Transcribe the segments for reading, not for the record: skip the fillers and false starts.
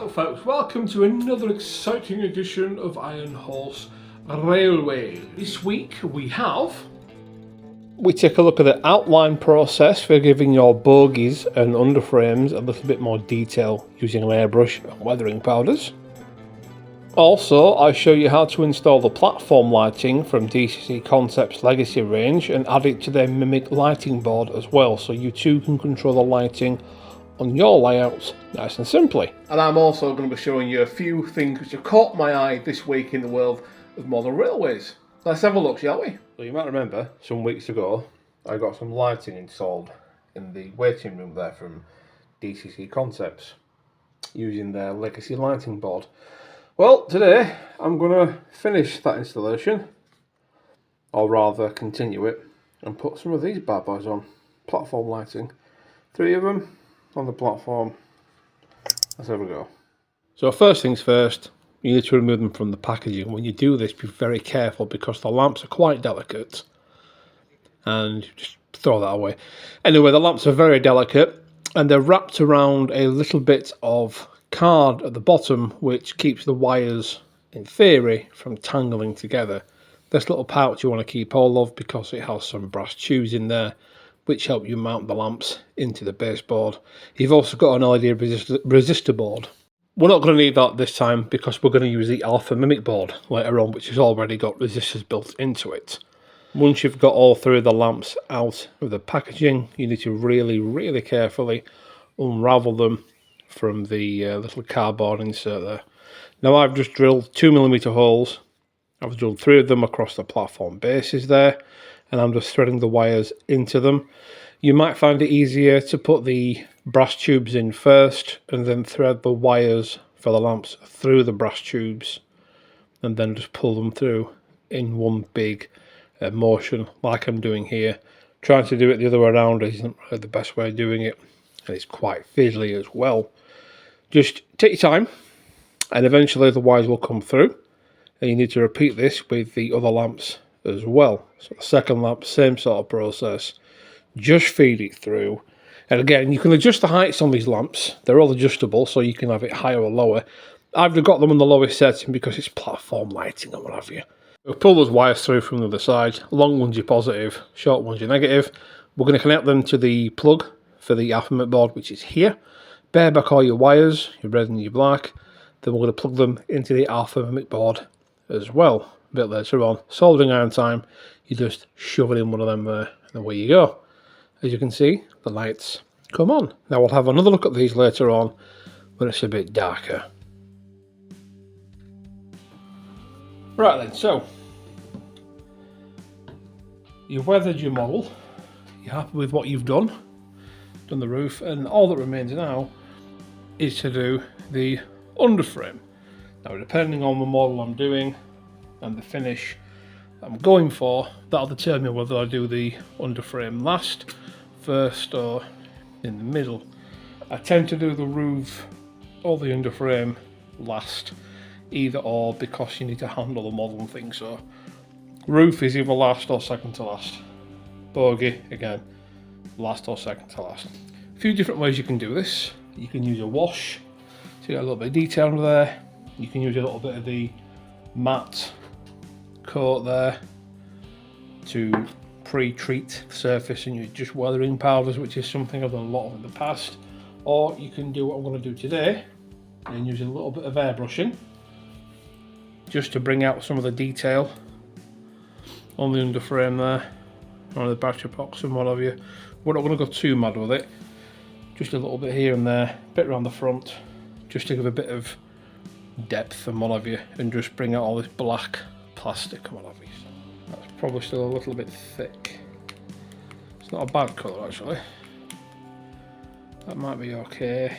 Hello folks, welcome to another exciting edition of Iron Horse Railway. This week we take a look at the outline process for giving your bogies and underframes a little bit more detail using an airbrush and weathering powders. Also, I show you how to install the platform lighting from DCC Concepts Legacy range and add it to their Mimic lighting board as well, so you too can control the lighting on your layouts nice and simply. And I'm also going to be showing you a few things which have caught my eye this week in the world of modern railways. Let's have a look, shall we? So you might remember some weeks ago I got some lighting installed in the waiting room there from DCC Concepts using their Legacy lighting board. Well, today I'm going to finish that installation, or rather continue it, and put some of these bad boys on. Platform lighting. 3 of them on the platform. Let's have a go. So first things first, you need to remove them from the packaging. When you do this, be very careful because the lamps are quite delicate. And just throw that away. Anyway, the lamps are very delicate and they're wrapped around a little bit of card at the bottom which keeps the wires, in theory, from tangling together. This little pouch you want to keep hold of because it has some brass tubes in there which help you mount the lamps into the baseboard. You've also got an LED resistor board. We're not going to need that this time because we're going to use the Alpha Mimic board later on, which has already got resistors built into it. Once you've got all 3 of the lamps out of the packaging, you need to really carefully unravel them from the little cardboard insert there. Now I've just drilled 2mm holes. I've drilled 3 of them across the platform bases there, and I'm just threading the wires into them. You might find it easier to put the brass tubes in first and then thread the wires for the lamps through the brass tubes and then just pull them through in one big motion like I'm doing here. Trying to do it the other way around isn't really the best way of doing it, and it's quite fiddly as well. Just take your time and eventually the wires will come through, and you need to repeat this with the other lamps as well. So the second lamp, same sort of process. Just feed it through. And again, you can adjust the heights on these lamps. They're all adjustable, so you can have it higher or lower. I've got them on the lowest setting because it's platform lighting and what have you. We'll pull those wires through from the other side. Long ones are positive, short ones are negative. We're going to connect them to the plug for the Alpha Mimic board, which is here. Bare back all your wires, your red and your black. Then we're going to plug them into the Alpha Mimic board as well a bit later on. Soldering iron time, you just shove it in one of them there, and away you go. As you can see, the lights come on. Now we'll have another look at these later on when it's a bit darker. Right then, so you've weathered your model, you're happy with what you've done the roof, and all that remains now is to do the underframe. Now depending on the model I'm doing and the finish I'm going for, that'll determine whether I do the underframe last, first or in the middle. I tend to do the roof or the underframe last, either or, because you need to handle the model and things. So roof is either last or second to last. Bogie, again, last or second to last. A few different ways you can do this. You can use a wash to get a little bit of detail under there. You can use a little bit of the matte coat there to pre-treat the surface and use just weathering powders, which is something I've done a lot of in the past. Or you can do what I'm going to do today and use a little bit of airbrushing just to bring out some of the detail on the underframe there, on the battery box and what have you. We're not going to go too mad with it, just a little bit here and there, a bit around the front, just to give a bit of depth and what have you, and just bring out all this black plastic and what have you. That's probably still a little bit thick. It's not a bad colour actually. That might be okay.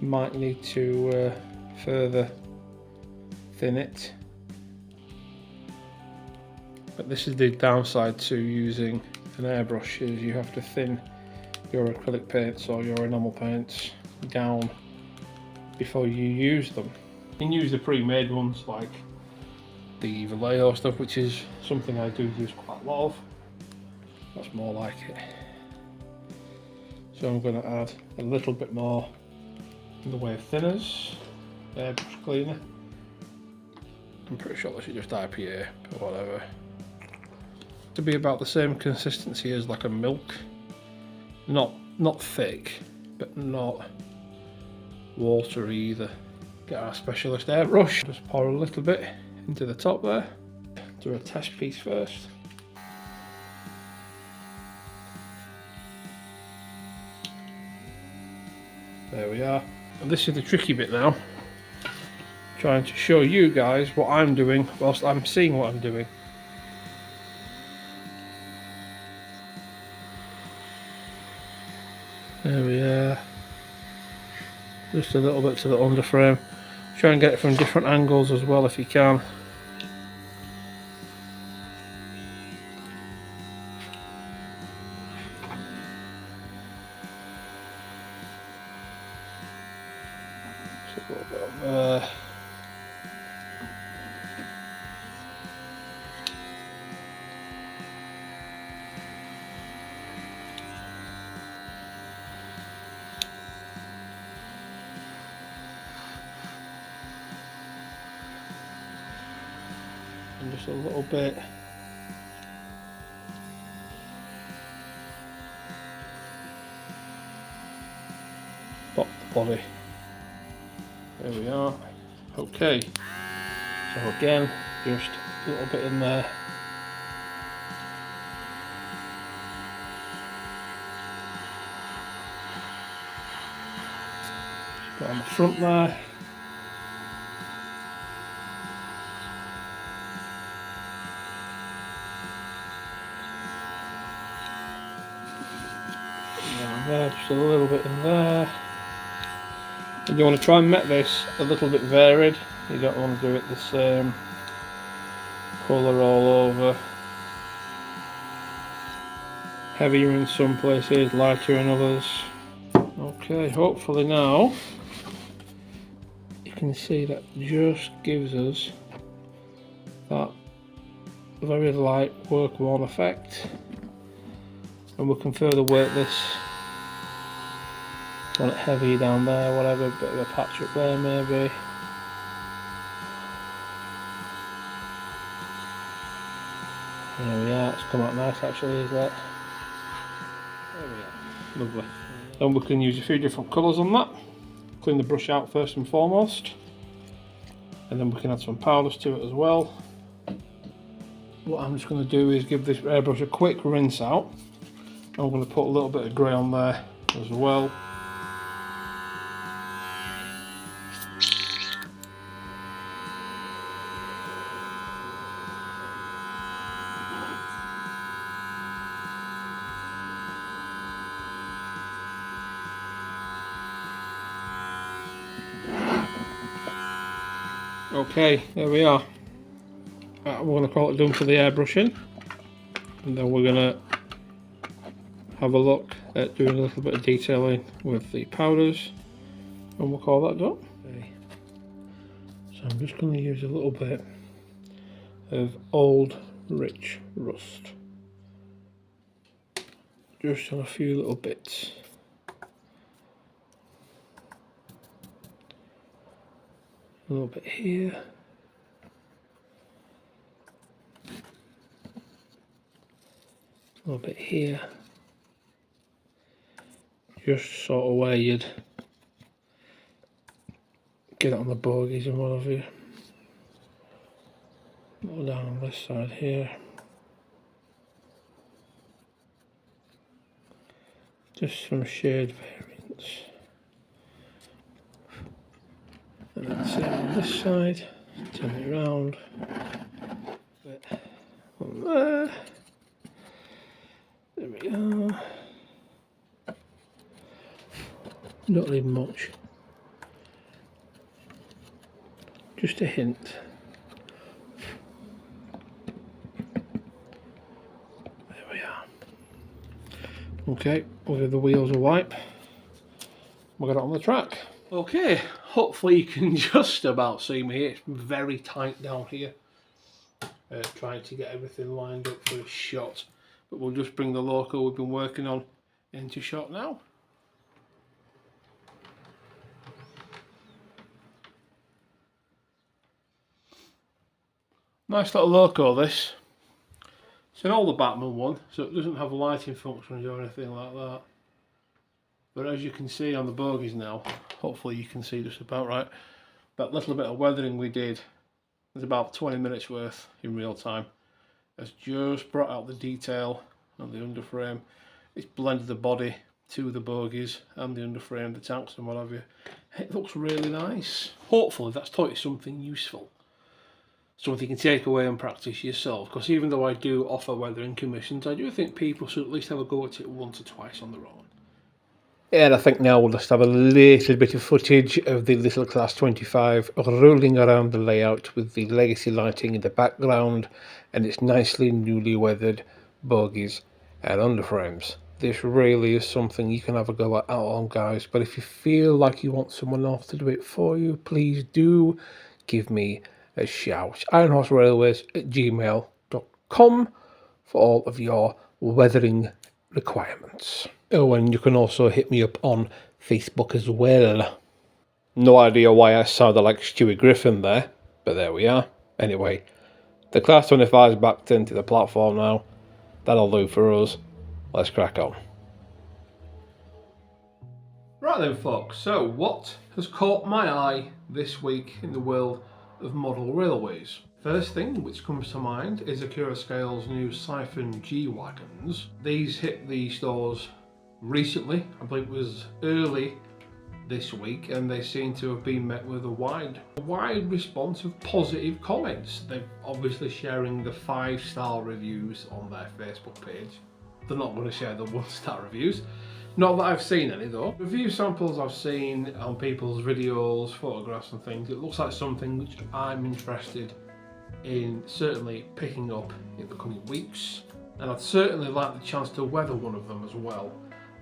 Might need to further thin it. But this is the downside to using an airbrush, is you have to thin your acrylic paints or your enamel paints down before you use them. You can use the pre-made ones like the Vallejo stuff, which is something I do use quite a lot of. That's more like it. So I'm going to add a little bit more in the way of thinners, airbrush cleaner. I'm pretty sure this is just IPA or whatever. To be about the same consistency as like a milk, not thick, but not watery either. Get our specialist airbrush, just pour a little bit into the top there. Do a test piece first. There we are. And this is the tricky bit now. Trying to show you guys what I'm doing whilst I'm seeing what I'm doing. There we are. Just a little bit to the underframe. Try and get it from different angles as well if you can. Just a little bit on there. And just a little bit pop the body. There we are. Okay, so again, just a little bit in there. Just put on the front there. There, just a little bit in there. And you want to try and make this a little bit varied. You don't want to do it the same colour all over. Heavier in some places, lighter in others. Okay, hopefully now you can see that just gives us that very light work worn effect. And we can further work this. Want it heavy down there, whatever, bit of a patch up there maybe. There we are, it's come out nice actually, is that? There we are, lovely. And we can use a few different colours on that. Clean the brush out first and foremost. And then we can add some powders to it as well. What I'm just going to do is give this airbrush a quick rinse out. I'm going to put a little bit of grey on there as well. Okay, there we are. We're going to call it done for the airbrushing, and then we're going to have a look at doing a little bit of detailing with the powders, and we'll call that done. Okay. So I'm just going to use a little bit of old rich rust, just on a few little bits. A little bit here. A little bit here. Just sort of where you'd get it on the bogies and what have you. Or down on this side here. Just some shade variants. And then same on this side, turn it around, bit on there, there we are, not need much, just a hint. There we are. Okay, we'll give the wheels a wipe, we'll get it on the track. Okay, hopefully you can just about see me. It's very tight down here. Trying to get everything lined up for a shot. But we'll just bring the loco we've been working on into shot now. Nice little loco this. It's an older Batman one, so it doesn't have lighting functions or anything like that. But as you can see on the bogies now, hopefully you can see just about right, that little bit of weathering we did, there's about 20 minutes worth in real time, has just brought out the detail on the underframe. It's blended the body to the bogies and the underframe, the tanks and what have you. It looks really nice. Hopefully that's taught you something useful. Something you can take away and practice yourself, because even though I do offer weathering commissions, I do think people should at least have a go at it once or twice on their own. And I think now we'll just have a little bit of footage of the little Class 25 rolling around the layout with the legacy lighting in the background and its nicely newly weathered bogies and underframes. This really is something you can have a go at out on, guys, but if you feel like you want someone else to do it for you, please do give me a shout. ironhorserailways@gmail.com for all of your weathering requirements. Oh, and you can also hit me up on Facebook as well. No idea why I sounded like Stewie Griffin there, but there we are. Anyway, the Class 25 is backed into the platform now. That'll do for us. Let's crack on. Right then folks, so what has caught my eye this week in the world of model railways? First thing which comes to mind is Acura Scale's new Siphon G-Wagons. These hit the stores recently, I believe it was early this week, and they seem to have been met with a wide response of positive comments. They're obviously sharing the 5-star reviews on their Facebook page. They're not going to share the 1-star reviews. Not that I've seen any though. Review samples I've seen on people's videos, photographs and things, it looks like something which I'm interested in certainly picking up in the coming weeks. And I'd certainly like the chance to weather one of them as well.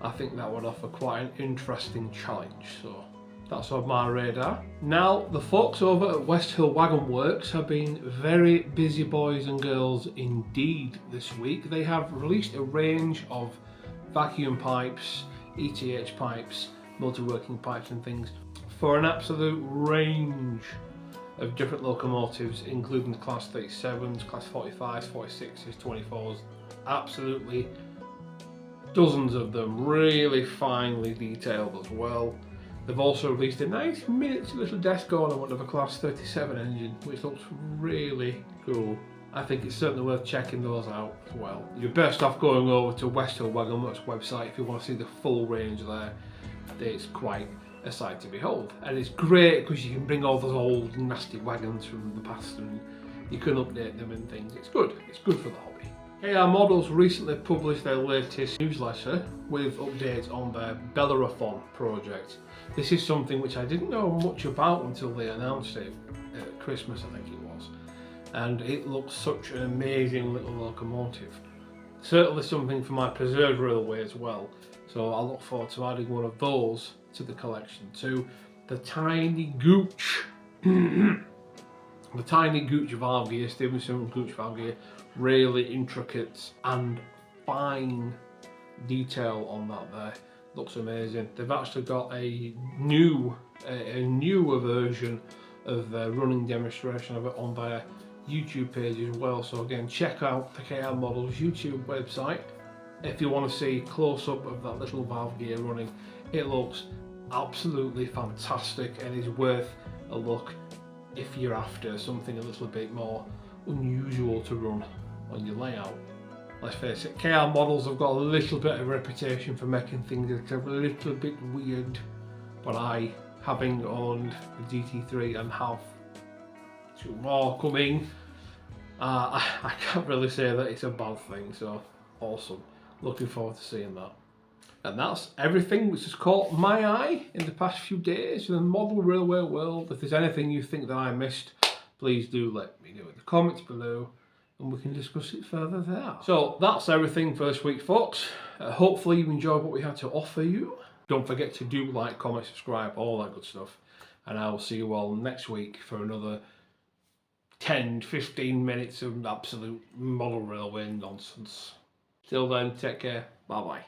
I think that would offer quite an interesting challenge, so that's on my radar. Now, the folks over at West Hill Wagon Works have been very busy boys and girls indeed this week. They have released a range of vacuum pipes, ETH pipes, multi-working pipes and things for an absolute range of different locomotives, including the Class 37s, Class 45s, 46s, 24s, absolutely dozens of them, really finely detailed as well. They've also released a nice miniature little desk on one of a Class 37 engine, which looks really cool. I think it's certainly worth checking those out as well. You're best off going over to West Hill Wagon Works website if you want to see the full range there. It's quite a sight to behold, and it's great because you can bring all those old nasty wagons from the past and you can update them and things. It's good for the hobby. KR Models recently published their latest newsletter with updates on their Bellerophon project. This is something which I didn't know much about until they announced it at Christmas, I think it was, and it looks such an amazing little locomotive. Certainly something for my preserved railway as well, so I look forward to adding one of those to the collection too. The tiny Gooch, the tiny Gooch valve gear, Stevenson Gooch valve gear, really intricate and fine detail on that there. Looks amazing. They've actually got a newer version of their running demonstration of it on their YouTube page as well. So again, check out the KR Models YouTube website if you want to see close up of that little valve gear running. It looks absolutely fantastic and is worth a look if you're after something a little bit more unusual to run on your layout. Let's face it, KR Models have got a little bit of a reputation for making things a little bit weird, but I, having owned the GT3 and have 2 more coming, I can't really say that it's a bad thing, so awesome. Looking forward to seeing that. And that's everything which has caught my eye in the past few days in the model railway world. If there's anything you think that I missed, please do let me know in the comments below and we can discuss it further there. So that's everything for this week, folks. Hopefully you enjoyed what we had to offer you. Don't forget to do like, comment, subscribe, all that good stuff. And I will see you all next week for another 10-15 minutes of absolute model railway nonsense. Till then, take care. Bye bye.